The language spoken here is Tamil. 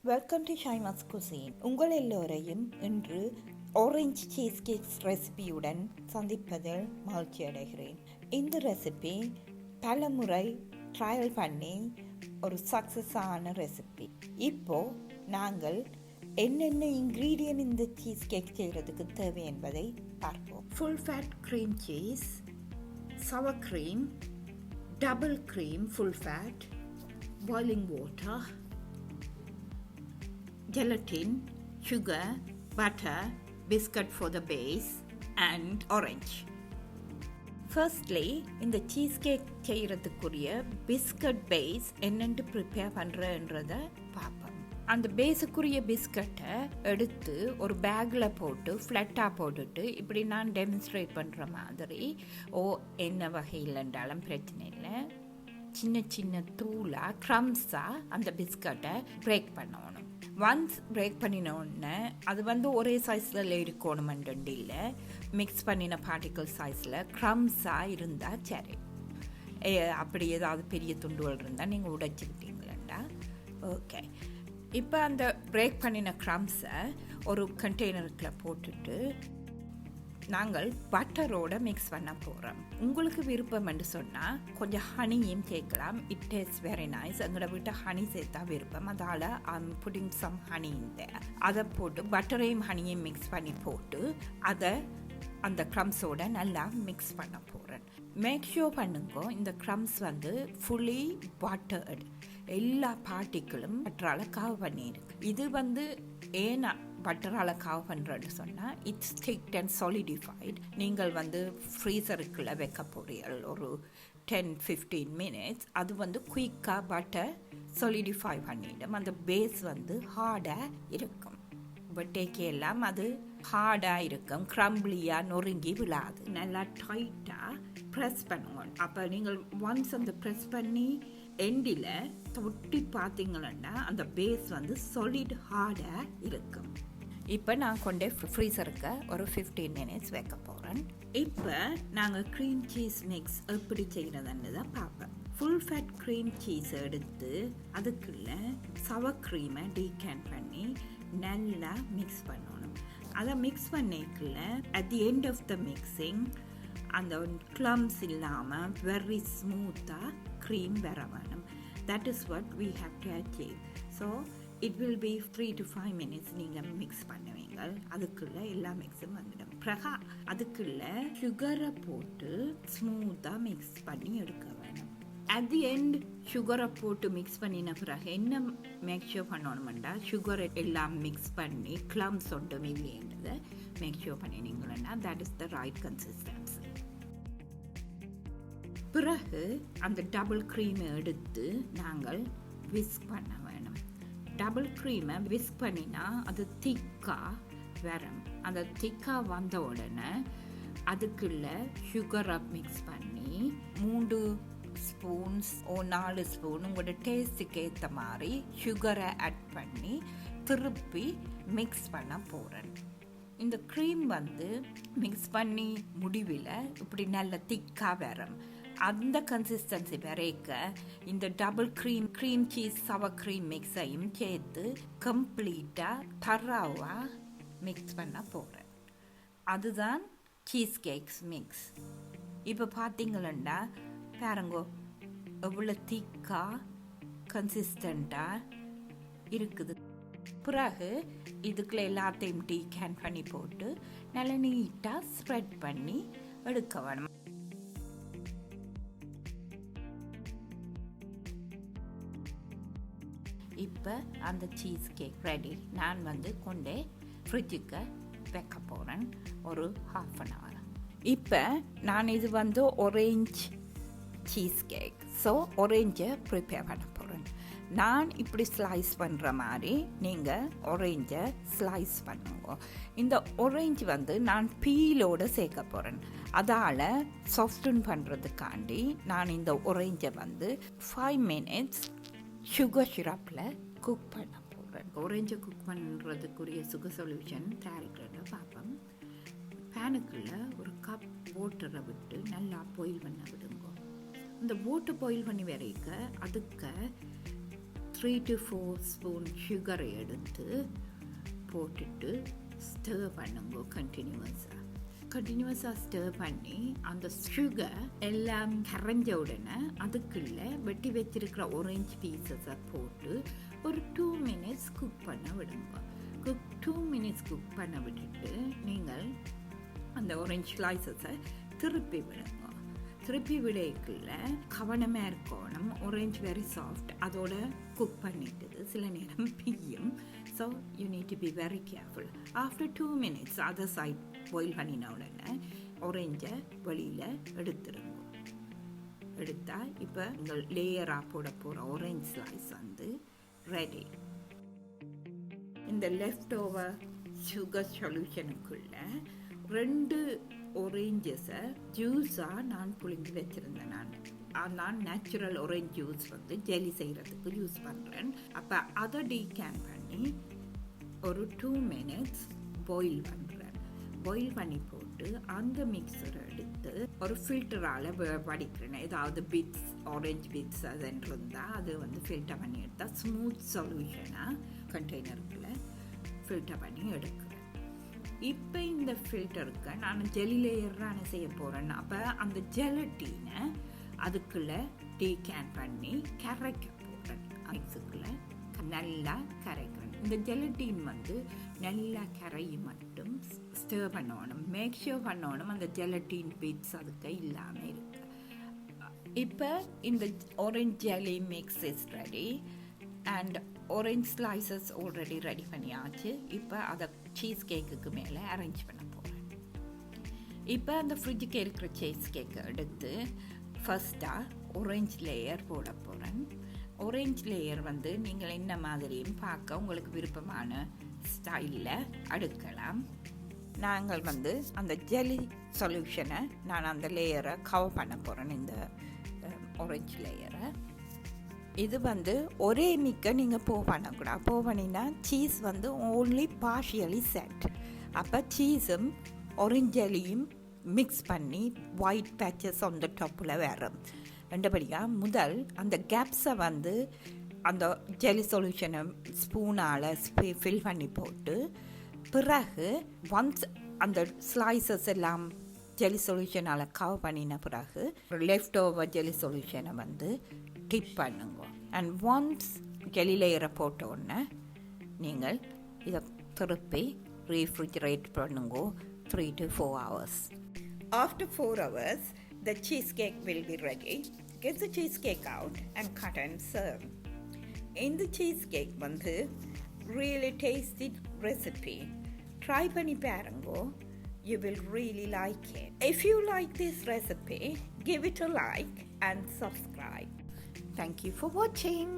Welcome to ஷைமாஸ் cuisine. உங்கள் எல்லோரையும் இன்று ஆரஞ்சு சீஸ் கேக்ஸ் ரெசிபியுடன் சந்திப்பதில் மகிழ்ச்சி அடைகிறேன். இந்த ரெசிபி பல முறை ட்ரையல் பண்ணி ஒரு சக்ஸஸான ரெசிபி. இப்போது நாங்கள் என்னென்ன இன்க்ரீடியன்ட் இந்த சீஸ் கேக் செய்கிறதுக்கு தேவை என்பதை பார்ப்போம். Full fat cream cheese, sour cream, double cream full fat, boiling water, gelatin, sugar, butter, biscuit for the base and orange. Firstly, இந்த சீஸ் கேக் செய்கிறதுக்குரிய பிஸ்கட் பேஸ் என்னென்று ப்ரிப்பேர் பண்ணுறன்றதை பார்ப்போம். அந்த பேஸுக்குரிய பிஸ்கட்டை எடுத்து ஒரு பேக்கில் போட்டு ஃப்ளட்டாக போட்டுட்டு இப்படி நான் டெமான்ஸ்ட்ரேட் பண்ணுற மாதிரி என்ன வகையில் என்றாலும் பிரச்சனை இல்லை, சின்ன சின்ன தூளாக க்ரம்ஸாக அந்த பிஸ்கட்டை பிரேக் பண்ணணும். ஒன்ஸ் பிரேக் பண்ணின உடனே அது ஒரே சைஸில் இருக்கணுமெண்டு இல்லை, மிக்ஸ் பண்ணின பார்ட்டிக்கல் சைஸில் க்ரம்ஸாக இருந்தால் சரி. அப்படி ஏதாவது பெரிய துண்டுகள் இருந்தால் நீங்கள் உடைச்சிக்கிட்டீங்களா ஓகே. இப்போ அந்த பிரேக் பண்ணின க்ரம்ஸை ஒரு கண்டெய்னருக்குள்ள போட்டுட்டு நாங்கள் பட்டரோட மிக்ஸ் பண்ண போகிறோம். உங்களுக்கு விருப்பம் என்று சொன்னால் கொஞ்சம் ஹனியும் சேர்க்கலாம். It taste very nice. எங்களோட வீட்டை ஹனி சேர்த்தா விருப்பம், அதால் புட்டிங் சம் ஹனி இந்த அதை போட்டு பட்டரையும் ஹனியும் மிக்ஸ் பண்ணி போட்டு அதை அந்த க்ரம்ஸோட நல்லா மிக்ஸ் பண்ண போகிறேன். மேக் ஷூர் பண்ணுங்க இந்த க்ரம்ஸ் ஃபுல்லி பட்டர்டு, எல்லா பார்ட்டிகளும் பட்டரால் கவர் பண்ணியிருக்கு. இது ஏன்னா பட்டரால் கவர் பண்ணுறேன்னு சொன்னால் இட்ஸ் திக் அண்ட் சாலிடிஃபைட். நீங்கள் ஃப்ரீசருக்குள்ளே வைக்க போகிறீர்கள் ஒரு 10-15 minutes. அது குயிக்காக பட்டர் சாலிடிஃபை பண்ணிடும். அந்த பேஸ் ஹார்டாக இருக்கும். பட்டேக்கு எல்லாம் அது ஹார்டாக இருக்கும், க்ரம்பிளியாக நொறுங்கி விழாது. நல்லா டைட்டாக ப்ரெஸ் பண்ணுவோம். அப்போ நீங்கள் ஒன்ஸ் அந்த ப்ரெஸ் பண்ணி எண்டில் தொட்டி பார்த்தீங்கன்னா அந்த பேஸ் சாலிட் ஹார்டாக இருக்கும். இப்போ நான் கொண்டே ஃப்ரீசருக்கு ஒரு 15 minutes வைக்க போகிறேன். இப்போ நாங்கள் க்ரீம் சீஸ் மிக்ஸ் எப்படி செய்கிறதுன்னு தான் பார்ப்பேன். ஃபுல் ஃபேட் க்ரீம் சீஸ் எடுத்து அதுக்குள்ள சவர் க்ரீமை டீகேன் பண்ணி நல்லா மிக்ஸ் பண்ணணும். அதை மிக்ஸ் பண்ணிக்குள்ள at the end of the mixing அந்த க்ளம்ஸ் இல்லாமல் வெரி ஸ்மூத்தாக க்ரீம் வர வேணும். That is what we have to achieve. So it will be 3 to 5 minutes நீங்கள் மிக்ஸ் பண்ணுவீங்க. அதுக்குள்ளே எல்லா மிக்ஸும் வந்துடும். பிறகு அதுக்குள்ளே சுகரை போட்டு ஸ்மூத்தாக மிக்ஸ் பண்ணி எடுக்க வேணும். அட் தி எண்ட் சுகரை போட்டு மிக்ஸ் பண்ணின பிறகு என்ன மேக் ஷூர் பண்ணணுமெண்டா சுகரை எல்லாம் மிக்ஸ் பண்ணி க்ளம்ஸ் ஒன்றும் இல்லைன்றதை மேக் ஷூர் பண்ணினீங்கன்னா that is the right consistency. பிறகு அந்த டபுள் க்ரீமை எடுத்து நாங்கள் விஸ்க் பண்ண வேணும். டபுள் க்ரீமை விஸ்க் பண்ணினா அது திக்காக வரும். அந்த திக்காக வந்த உடனே அதுக்குள்ள சுகரை மிக்ஸ் பண்ணி 3 ஸ்பூன்ஸ் 4 ஸ்பூன் உங்களோட டேஸ்ட்டுக்கு ஏற்ற மாதிரி சுகரை ஆட் பண்ணி திருப்பி மிக்ஸ் பண்ண போகிறேன். இந்த க்ரீம் மிக்ஸ் பண்ணி முடிவில் இப்படி நல்ல திக்காக வரும். அந்த கன்சிஸ்டன்சி வரைக்க இந்த double cream cheese sour cream மிக்ஸையும் சேர்த்து கம்ப்ளீட்டாக தராவாக மிக்ஸ் பண்ண போகிறேன். அதுதான் சீஸ் கேக்ஸ் மிக்ஸ். இப்போ பார்த்தீங்களா பாருங்கோ எவ்வளோ திக்காக கன்சிஸ்டண்ட்டாக இருக்குது. பிறகு இதுக்குள்ள எல்லாத்தையும் டீகேன் பண்ணி போட்டு நல்லா நீட்டாக ஸ்ப்ரெட் பண்ணி எடுக்க வேணும். இப்போ அந்த சீஸ் கேக் ரெடி. நான் கொண்டே ஃப்ரிட்ஜுக்கு வைக்க போகிறேன் ஒரு 1/2 hour. இப்போ நான் இது ஆரஞ்சு சீஸ் கேக். ஸோ ஆரஞ்சை ப்ரிப்பேர் பண்ண போகிறேன். நான் இப்படி ஸ்லைஸ் பண்ணுற மாதிரி நீங்கள் ஆரஞ்சை ஸ்லைஸ் பண்ணுங்க. இந்த ஆரஞ்சு நான் பீலோடு சேர்க்க போகிறேன். அதால் சாஃப்டன் பண்ணுறதுக்காண்டி நான் இந்த ஆரஞ்சை 5 minutes சுகர் சிரப்பில் குக் பண்ண போகிறேன். ஆரஞ்சை குக் பண்ணுறதுக்குரிய சுகர் சொல்யூஷன் தயாரிக்கிறத பார்ப்போம். பேனுக்குள்ளே ஒரு கப் வாட்டரை விட்டு நல்லா பாயில் பண்ண விடுங்க. இந்த வாட்டர் பாயில் பண்ணி வரைக்க அதுக்கு 3 to 4 ஸ்பூன் சுகரை எடுத்து போட்டுட்டு ஸ்டர் பண்ணுங்க கண்டினியூஸாக ஸ்டர் பண்ணி அந்த சுகர் எல்லாம் கரைஞ்ச உடனே அதுக்குள்ளே வெட்டி வச்சிருக்கிற ஆரஞ்சு பீசஸை போட்டு ஒரு 2 minutes குக் பண்ண விடுங்க. 2 minutes குக் பண்ண விட்டுட்டு நீங்கள் அந்த ஆரஞ்சு ஸ்லைசஸை திருப்பி விடுங்க. திருப்பி விடைக்குள்ள கவனமாக இருக்கணும். ஆரஞ்சு வெரி சாஃப்ட், அதோட குக் பண்ணிட்டுது சில நேரம் பிய்யும். So you need to be very careful. After 2 minutes other side boil பண்ணின உடனே ஆரஞ்சை வெளியில் எடுத்துருங்க. எடுத்தால் இப்போ உங்கள் லேயராக போட போகிற ஆரஞ்சு ஸ்லைஸ் வந்து ரெடி. இந்த லெஃப்ட் ஓவர் சுகர் சொல்யூஷனுக்குள்ள 2 ஆரஞ்சஸை ஜூஸாக நான் புளிஞ்சு வச்சுருந்தேன். நான் நேச்சுரல் ஆரஞ்சு ஜூஸ் வந்து ஜெலி செய்கிறதுக்கு யூஸ் பண்ணுறேன். அப்போ அதை டீகேன் பண்ணி ஒரு 2 minutes பாயில் பண்ணுறேன். பாயில் பண்ணி போட்டு அந்த மிக்சரை எடுத்து ஒரு ஃபில்டரால் வடிக்கிறேன். ஏதாவது பிட்ஸ் ஆரஞ்சு பிட்ஸ் அதுன்னு இருந்தால் அது வந்து ஃபில்டர் பண்ணி எடுத்தால் ஸ்மூத் சொல்யூஷனாக கண்டெய்னருக்குள்ளே ஃபில்டர் பண்ணி எடுக்கிறேன். இப்போ இந்த ஃபில்டருக்கு நான் ஜெலி லேயர் தான் செய்ய போகிறேன். அப்போ அந்த ஜெலட்டினை அதுக்குள்ளே டீகேன் பண்ணி கரைக்க போகிறேன். மிக்ஸுக்குள்ளே நல்லா கரைக்கிறேன். இந்த ஜெலட்டின் வந்து நல்லா கரையை மட்டும் ஸ்டர் பண்ணணும். மேக் ஷூர் பண்ணணும் அந்த ஜெலட்டின் பீட்ஸ் அதுக்கு இல்லாமல் இருக்கு. இப்போ இந்த orange jelly mix is ready and orange slices already ready பண்ணியாச்சு. இப்போ அதை சீஸ் கேக்குக்கு மேலே அரேஞ்ச் பண்ண போகிறேன். இப்போ அந்த ஃப்ரிட்ஜுக்கு இருக்கிற சீஸ் கேக்கை எடுத்து ஃபர்ஸ்ட்டாக ஆரஞ்ச் லேயர் போட போகிறேன். ஆரஞ்ச் லேயர் வந்து நீங்கள் என்ன மாதிரியும் பார்க்க உங்களுக்கு விருப்பமான ஸ்டைலில் அடுக்கலாம். நாங்கள் வந்து அந்த ஜெலி சொல்யூஷனை நான் அந்த லேயரை கவர் பண்ண போகிறேன். இந்த ஆரஞ்ச் லேயரை இது வந்து ஒரே மிக்க நீங்கள் பண்ணக்கூடாது. பண்ணினா சீஸ் வந்து ஓன்லி பார்ஷியலி செட். அப்போ சீஸும் ஆரஞ்ச் ஜெலியும் மிக்ஸ் பண்ணி ஒயிட் பேச்சஸ் அந்த டாப்பில் வரும். ரெண்டுபடியாக முதல் அந்த கேப்ஸை வந்து அந்த ஜெலி சொல்யூஷனை ஸ்பூனால் ஃபில் பண்ணி போட்டு பிறகு ஒன்ஸ் அந்த ஸ்லைசஸ் எல்லாம் ஜெலி சொல்யூஷனால் கவர் பண்ணின பிறகு லெஃப்ட் ஓவர் ஜெலி சொல்யூஷனை வந்து டிப் பண்ணுங்க. அண்ட் ஒன்ஸ் ஜெலி லேயரை போட்ட உடனே நீங்கள் இதை திருப்பி ரீஃப்ரிஜரேட் பண்ணுங்க 3 to 4 hours. After 4 hours, the cheesecake will be ready. Get the cheesecake out and cut and serve. In the cheesecake வந்து really tasty recipe. Try பண்ணி பாருங்க. You will really like it. If you like this recipe, give it a like and subscribe. Thank you for watching.